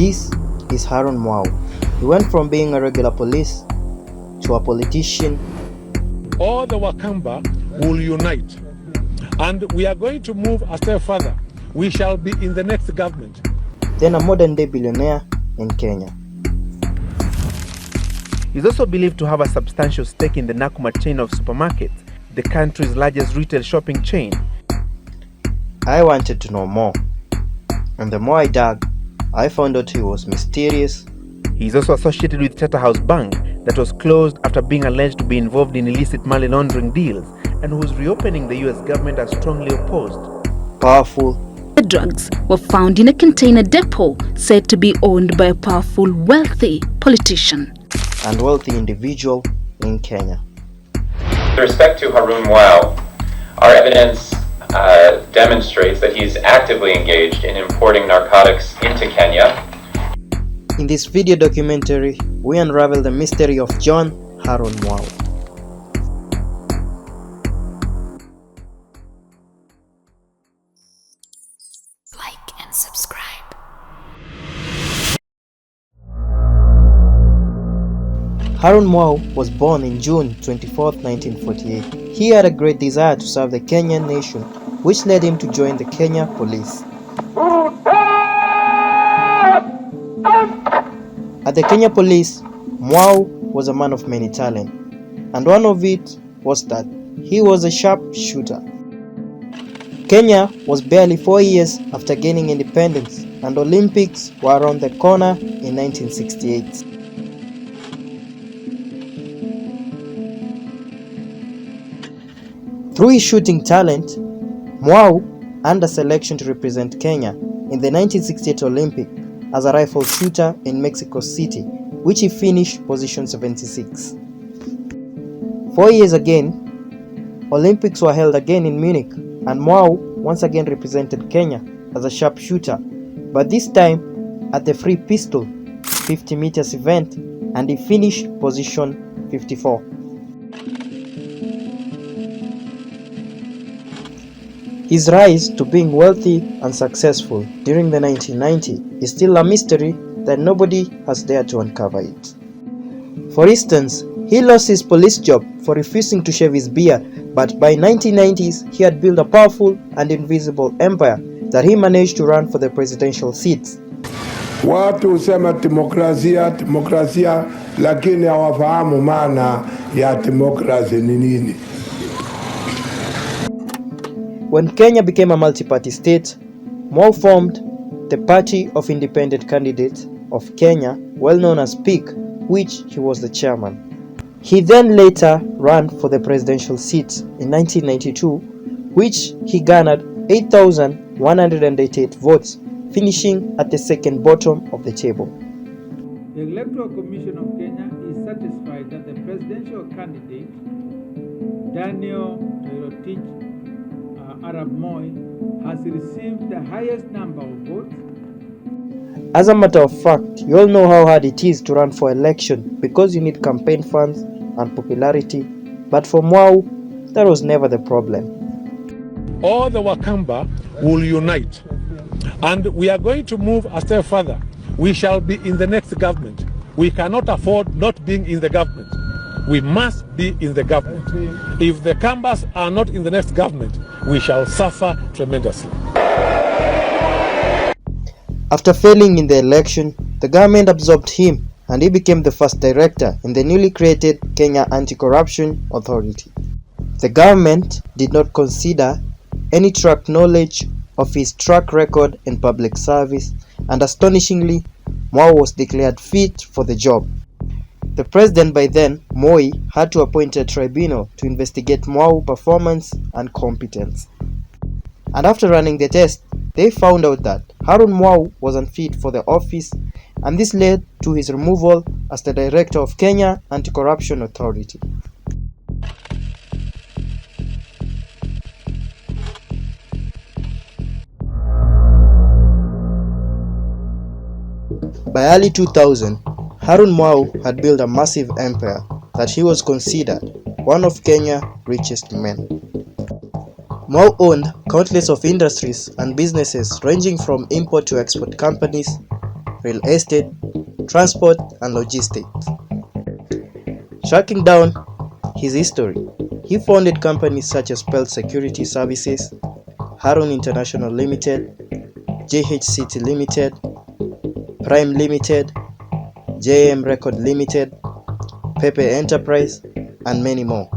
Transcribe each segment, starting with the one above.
This is Harun Mwau. He went from being a regular police to a politician. All the Wakamba will unite, and we are going to move a step further. We shall be in the next government. Then a modern-day billionaire in Kenya. He's also believed to have a substantial stake in the Nakumatt chain of supermarkets, the country's largest retail shopping chain. I wanted to know more, and the more I dug, I found out he was mysterious. He is also associated with Charterhouse Bank that was closed after being alleged to be involved in illicit money laundering deals, and whose reopening the US government has strongly opposed. Powerful. The drugs were found in a container depot said to be owned by a powerful, wealthy politician and wealthy individual in Kenya. With respect to Harun Mwau, our evidence demonstrates that he's actively engaged in importing narcotics into Kenya. In this video documentary, we unravel the mystery of John Harun Mwau. Like and subscribe. Harun Mwau was born in June 24, 1948. He had a great desire to serve the Kenyan nation, which led him to join the Kenya police. At the Kenya police, Mwau was a man of many talents, and one of it was that he was a sharp shooter. Kenya was barely 4 years after gaining independence, and Olympics were around the corner in 1968. Through his shooting talent, Mwau earned a selection to represent Kenya in the 1968 Olympic as a rifle shooter in Mexico City, which he finished position 76. 4 years again, Olympics were held again in Munich, and Mwau once again represented Kenya as a sharpshooter, but this time at the free pistol 50 meters event, and he finished position 54. His rise to being wealthy and successful during the 1990s is still a mystery that nobody has dared to uncover it. For instance, he lost his police job for refusing to shave his beard, but by 1990s he had built a powerful and invisible empire that he managed to run for the presidential seats. Watu husema demokrasia, lakini hawafahamu maana ya demokrasia ni nini. When Kenya became a multi-party state, Mwau formed the Party of Independent Candidates of Kenya, well known as PIC, which he was the chairman. He then later ran for the presidential seat in 1992, which he garnered 8,188 votes, finishing at the second bottom of the table. The Electoral Commission of Kenya is satisfied that the presidential candidate, Daniel Toroitich Arap Moi, has received the highest number of votes. As a matter of fact, you all know how hard it is to run for election because you need campaign funds and popularity, but for Mwau, that was never the problem. All the Wakamba will unite, and we are going to move a step further. We shall be in the next government. We cannot afford not being in the government. We must be in the government. If the Kambas are not in the next government, we shall suffer tremendously. After failing in the election, the government absorbed him and he became the first director in the newly created Kenya Anti-Corruption Authority. The government did not consider any track knowledge of his track record in public service, and astonishingly, Mwau was declared fit for the job. The president by then, Moi, had to appoint a tribunal to investigate Mwau's performance and competence. And after running the test, they found out that Harun Mwau was unfit for the office, and this led to his removal as the director of Kenya Anti-Corruption Authority. By early 2000, Harun Mwau had built a massive empire that he was considered one of Kenya's richest men. Mwau owned countless of industries and businesses ranging from import to export companies, real estate, transport, and logistics. Tracking down his history, he founded companies such as Pelt Security Services, Harun International Limited, JH City Limited, Prime Limited, JM Record Limited, Pepe Enterprise, and many more.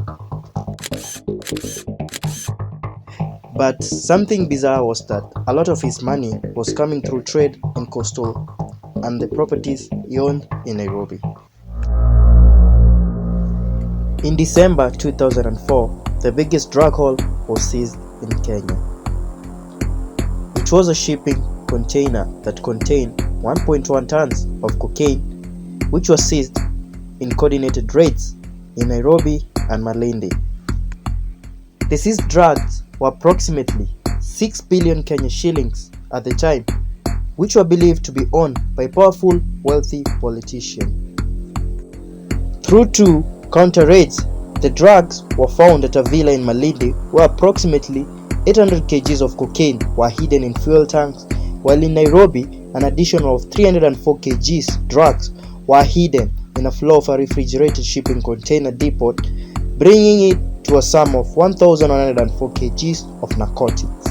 But something bizarre was that a lot of his money was coming through trade in coastal and the properties he owned in Nairobi. In December 2004, the biggest drug haul was seized in Kenya. It was a shipping container that contained 1.1 tons of cocaine, which was seized in coordinated raids in Nairobi and Malindi. The seized drugs were approximately 6 billion Kenya shillings at the time, which were believed to be owned by a powerful, wealthy politician. Through 2 counter raids, the drugs were found at a villa in Malindi where approximately 800 kgs of cocaine were hidden in fuel tanks, while in Nairobi an additional 304 kgs drugs were hidden in a floor of a refrigerated shipping container depot, bringing it to a sum of 1,104 kgs of narcotics.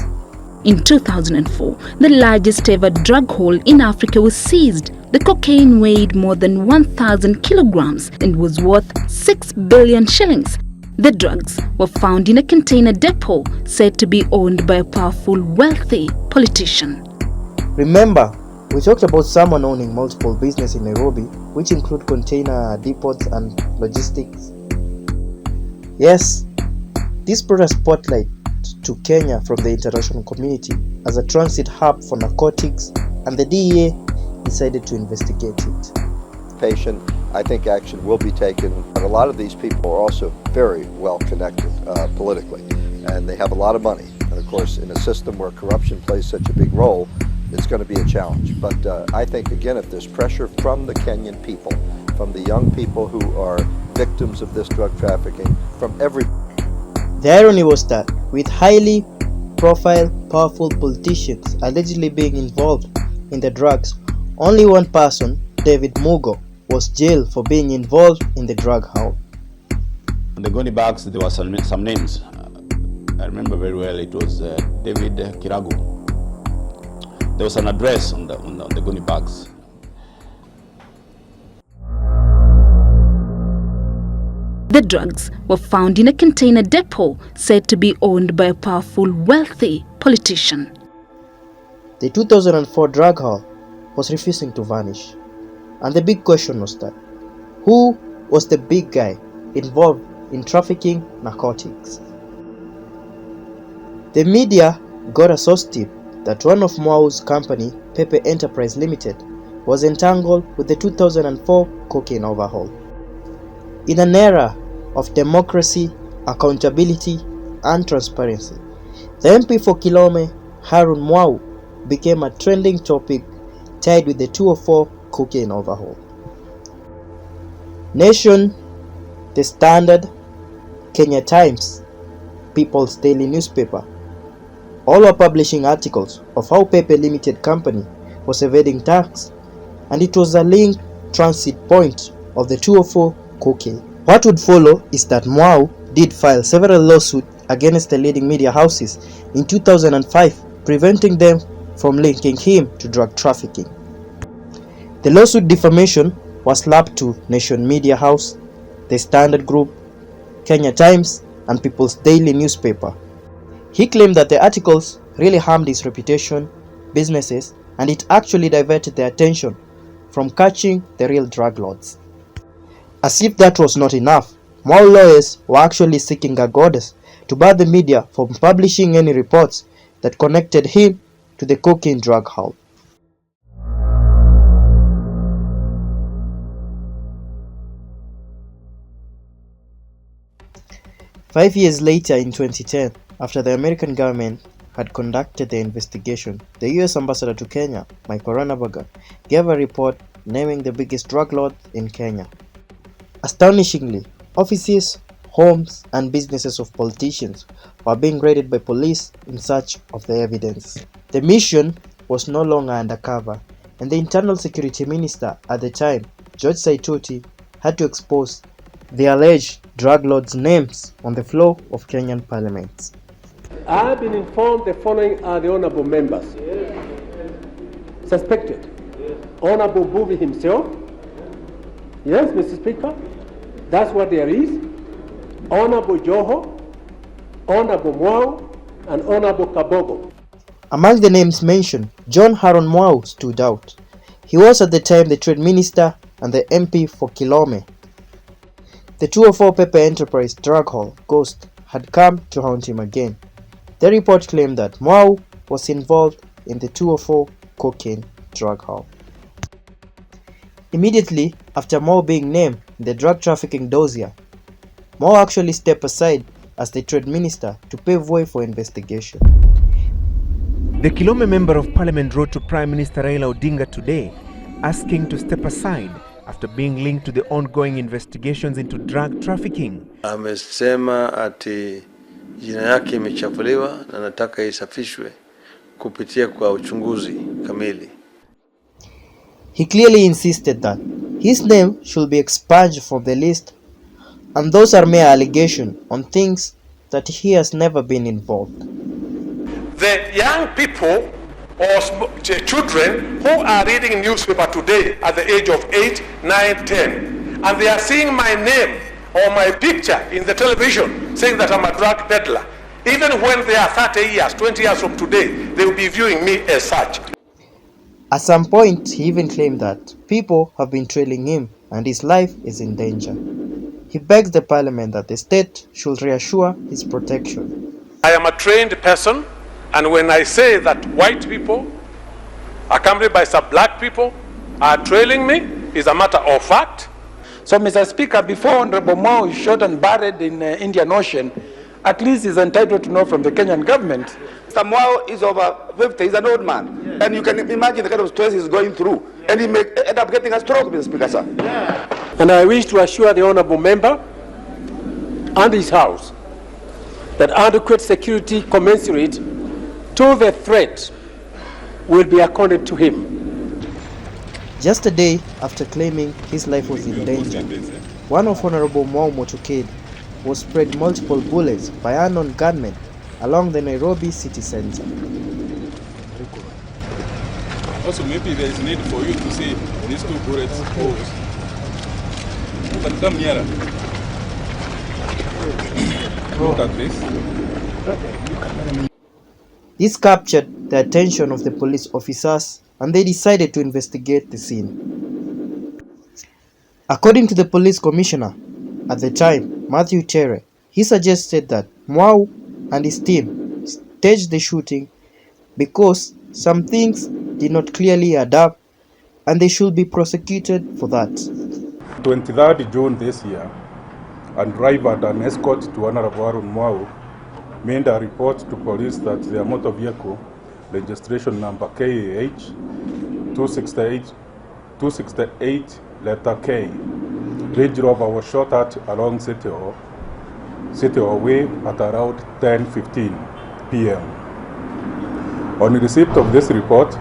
In 2004, the largest ever drug haul in Africa was seized. The cocaine weighed more than 1,000 kilograms and was worth 6 billion shillings. The drugs were found in a container depot said to be owned by a powerful, wealthy politician. Remember, we talked about someone owning multiple businesses in Nairobi, which include container depots and logistics. Yes, this brought a spotlight to Kenya from the international community as a transit hub for narcotics, and the DEA decided to investigate it. I think action will be taken, but a lot of these people are also very well connected politically, and they have a lot of money. And of course, in a system where corruption plays such a big role, it's going to be a challenge. But I think, again, if there's pressure from the Kenyan people, from the young people who are victims of this drug trafficking, from every... The irony was that, with highly profile, powerful politicians allegedly being involved in the drugs, only one person, David Mugo, was jailed for being involved in the drug haul. On the gunny bags, there were some names. I remember very well. It was David Kiragu. There was an address on the gunny bags. The drugs were found in a container depot said to be owned by a powerful, wealthy politician. The 2004 drug haul was refusing to vanish, and the big question was that, who was the big guy involved in trafficking narcotics? The media got a source tip that one of Mwau's company, Pepe Enterprise Limited, was entangled with the 2004 cocaine overhaul. In an era of democracy, accountability, and transparency, the MP for Kilome, Harun Mwau, became a trending topic tied with the 2004 cocaine overhaul. Nation, The Standard, Kenya Times, People's Daily Newspaper, all were publishing articles of how Pepe Limited Company was evading tax, and it was a linked transit point of the 2004 cocaine. What would follow is that Mwau did file several lawsuits against the leading media houses in 2005, preventing them from linking him to drug trafficking. The lawsuit defamation was slapped to Nation Media House, The Standard Group, Kenya Times, and People's Daily Newspaper. He claimed that the articles really harmed his reputation, businesses, and it actually diverted their attention from catching the real drug lords. As if that was not enough, Mwau lawyers were actually seeking a goddess to bar the media from publishing any reports that connected him to the cocaine drug haul. Five years later, in 2010, after the American government had conducted the investigation, the US ambassador to Kenya, Michael Ranabaga, gave a report naming the biggest drug lord in Kenya. Astonishingly, offices, homes, and businesses of politicians were being raided by police in search of the evidence. The mission was no longer undercover. and the Internal Security Minister at the time, George Saitoti, had to expose the alleged drug lords' names on the floor of Kenyan parliament. I have been informed the following are the honorable members. Suspected. Honorable Buvi himself. Yes, Mr. Speaker. That's what there is. Honorable Joho, Honorable Mwau, and Honorable Kabogo. Among the names mentioned, John Harun Mwau stood out. He was at the time the Trade Minister and the MP for Kilome. The 204 Paper Enterprise drug haul ghost had come to haunt him again. The report claimed that Mwau was involved in the 204 cocaine drug haul. Immediately after Mwau being named in the drug trafficking dossier, Mwau actually stepped aside as the Trade Minister to pave way for investigation. The Kilome Member of Parliament wrote to Prime Minister Raila Odinga today, asking to step aside after being linked to the ongoing investigations into drug trafficking. Amesema ati jina yake imechafuliwa na nataka isafishwe kupitia kwa uchunguzi kamili. He clearly insisted that his name should be expunged from the list, and those are mere allegations on things that he has never been involved. The young people or children who are reading newspaper today at the age of 8, 9, 10, and they are seeing my name or my picture in the television saying that I'm a drug peddler, even when they are 30 years, 20 years from today, they will be viewing me as such. At some point, he even claimed that people have been trailing him and his life is in danger. He begs the parliament that the state should reassure his protection. I am a trained person, and when I say that white people, accompanied by some black people, are trailing me, is a matter of fact. So, Mr. Speaker, before Honorable Mwau is shot and buried in the Indian Ocean, at least he's entitled to know from the Kenyan government. Mr. Mwau is over 50, he's an old man. Yeah. And you can imagine the kind of stress he's going through. Yeah. And he may end up getting a stroke, Mr. Speaker, sir. Yeah. And I wish to assure the Honorable Member and his House that adequate security commensurate to the threat will be accorded to him. Just a day after claiming his life was in danger, one of Honorable Mwau motorcade was sprayed multiple bullets by unknown gunmen along the Nairobi city center. Also, maybe there is need for you to see these two bullets holes. You can come nearer. Look at this. This captured the attention of the police officers and they decided to investigate the scene. According to the police commissioner at the time, Matthew Tere, he suggested that Mwau and his team staged the shooting because some things did not clearly add up and they should be prosecuted for that. 23rd June this year, and driver and an escort to Honorable Harun Mwau made a report to police that their motor vehicle, registration number KAH 268 letter K, Range Rover, was shot at along City Hall Way at around 10:15 p.m. On receipt of this report,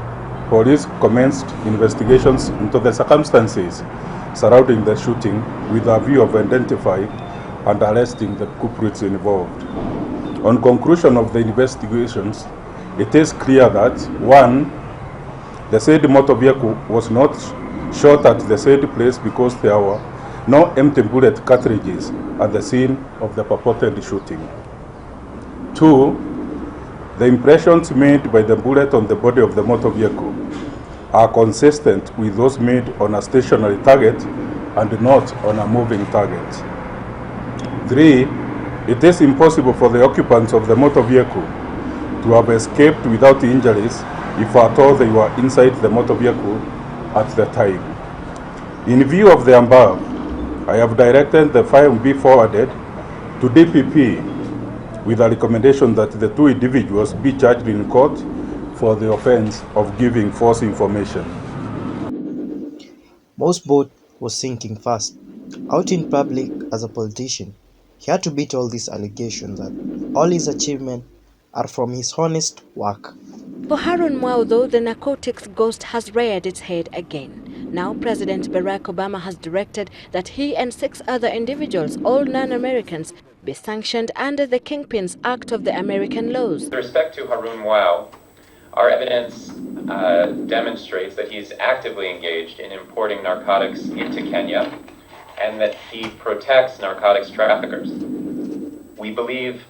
police commenced investigations into the circumstances surrounding the shooting with a view of identifying and arresting the culprits involved. On conclusion of the investigations, it is clear that 1. The said motor vehicle was not shot at the said place because there were no empty bullet cartridges at the scene of the purported shooting. 2. The impressions made by the bullet on the body of the motor vehicle are consistent with those made on a stationary target and not on a moving target. 3. It is impossible for the occupants of the motor vehicle to have escaped without injuries if at all they were inside the motor vehicle at the time. In view of the above, I have directed the file be forwarded to DPP with a recommendation that the two individuals be charged in court for the offense of giving false information. Most boat was sinking fast. Out in public as a politician, he had to beat all these allegations that all his achievements are from his honest work. For Harun Mwau, though, the narcotics ghost has reared its head again. Now, President Barack Obama has directed that he and 6 other individuals, all non-Americans, be sanctioned under the Kingpins Act of the American laws. With respect to Harun Mwau, our evidence demonstrates that he's actively engaged in importing narcotics into Kenya and that he protects narcotics traffickers. We believe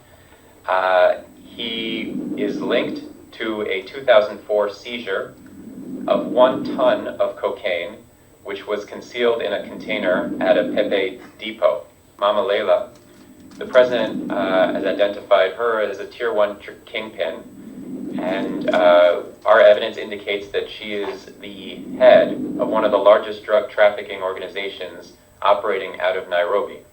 he is linked to a 2004 seizure of 1 ton of cocaine, which was concealed in a container at a Pepe depot. Mama Leila, the president has identified her as a tier 1 kingpin, and our evidence indicates that she is the head of one of the largest drug trafficking organizations operating out of Nairobi.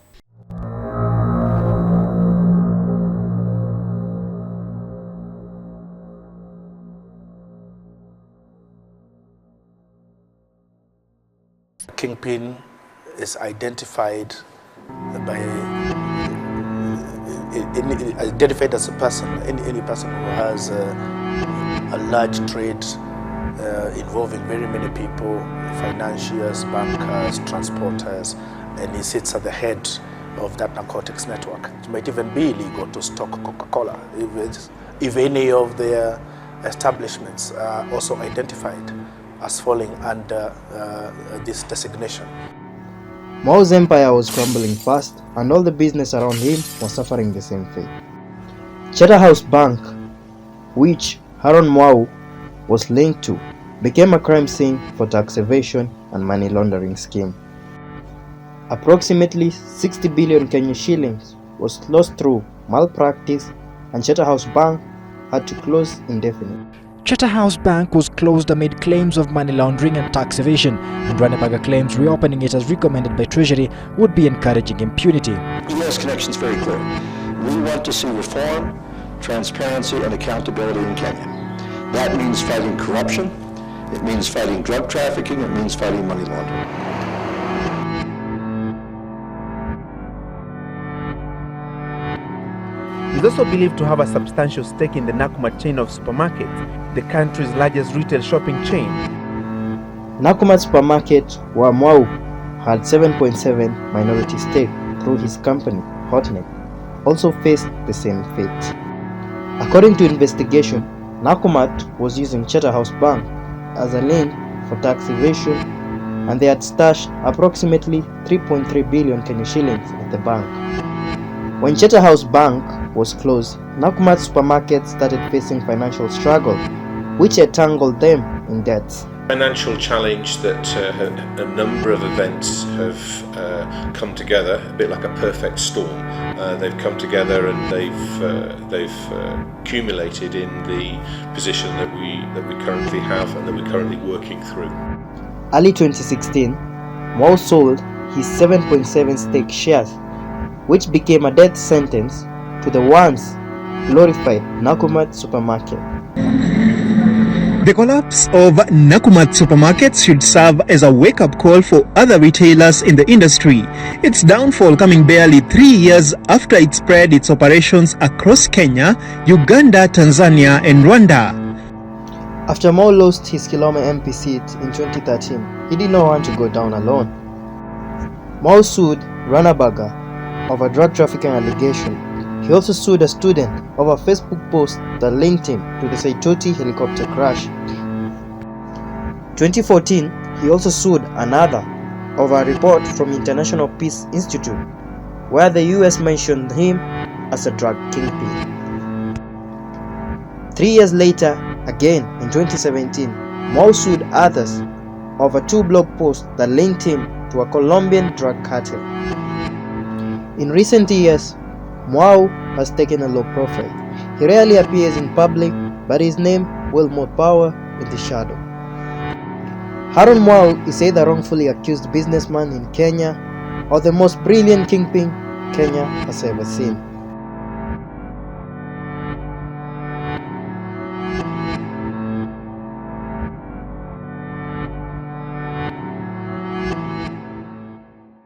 Kingpin is identified as a person, any person who has a large trade involving very many people, financiers, bankers, transporters, and he sits at the head of that narcotics network. It might even be illegal to stock Coca-Cola if any of their establishments are also identified as falling under this designation. Mwau's empire was crumbling fast, and all the business around him was suffering the same fate. Charterhouse Bank, which Harun Mwau was linked to, became a crime scene for tax evasion and money laundering scheme. Approximately 60 billion Kenyan shillings was lost through malpractice, and Charterhouse Bank had to close indefinitely. Charterhouse Bank was closed amid claims of money laundering and tax evasion, and Ranneberger claims reopening it as recommended by Treasury would be encouraging impunity. The U.S. connection is very clear. We want to see reform, transparency, and accountability in Kenya. That means fighting corruption, it means fighting drug trafficking, it means fighting money laundering. He's also believed to have a substantial stake in the Nakumatt chain of supermarkets, the country's largest retail shopping chain. Nakumatt Supermarket, where Mwau had 7.7% minority stake through his company, Hotnet, also faced the same fate. According to investigation, Nakumatt was using Charterhouse Bank as a link for tax evasion, and they had stashed approximately 3.3 billion Kenyan shillings at the bank. When Charterhouse Bank was closed, Nakumatt Supermarket started facing financial struggle, which entangled them in debts. Financial challenge that a number of events have come together, a bit like a perfect storm. They've come together and they've accumulated in the position that we currently have and that we're currently working through. Early 2016, Mwau sold his 7.7% stake shares, which became a death sentence to the once glorified Nakumatt Supermarket. The collapse of Nakumatt Supermarkets should serve as a wake-up call for other retailers in the industry. Its downfall coming barely 3 years after it spread its operations across Kenya, Uganda, Tanzania and Rwanda. After Mwau lost his Kilome MP seat in 2013, he did not want to go down alone. Mwau sued Ranneberger over drug trafficking allegation. He also sued a student over a Facebook post that linked him to the Saitoti helicopter crash. 2014, he also sued another over a report from International Peace Institute, where the US mentioned him as a drug kingpin. 3 years later, again in 2017, Mwau sued others over 2 blog posts that linked him to a Colombian drug cartel. In recent years, Mwau has taken a low profile. He rarely appears in public, but his name wields more power in the shadow. Harun Mwau is either wrongfully accused businessman in Kenya or the most brilliant kingpin Kenya has ever seen.